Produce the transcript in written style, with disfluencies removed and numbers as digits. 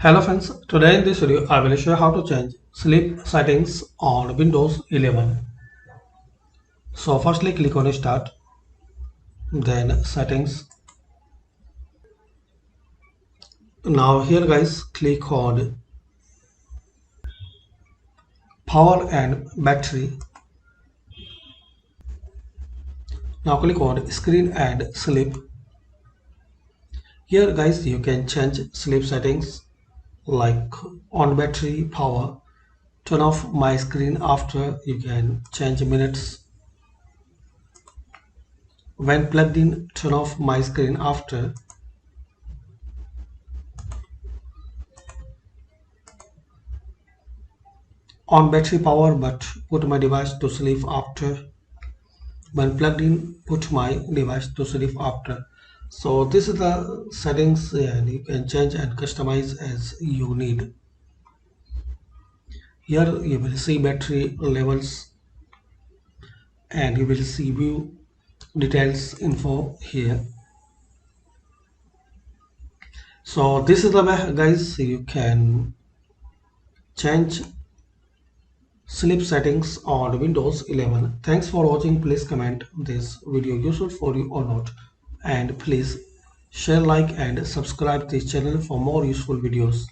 Hello friends, today in this video I will show you how to change sleep settings on Windows 11. So firstly click on start, then settings. Now here guys click on power and battery. Now click on screen and sleep. Here guys you can change sleep settings like on battery power, turn off my screen after, you can change minutes. When plugged in, turn off my screen after. On battery power but put my device to sleep after. When plugged in, put my device to sleep after. So this is the settings, and you can change and customize as you need. Here you will see battery levels and you will see view details info here. So this is the way guys you can change sleep settings on Windows 11. Thanks for watching. Please comment this video useful for you or not, and please share, like and subscribe this channel for more useful videos.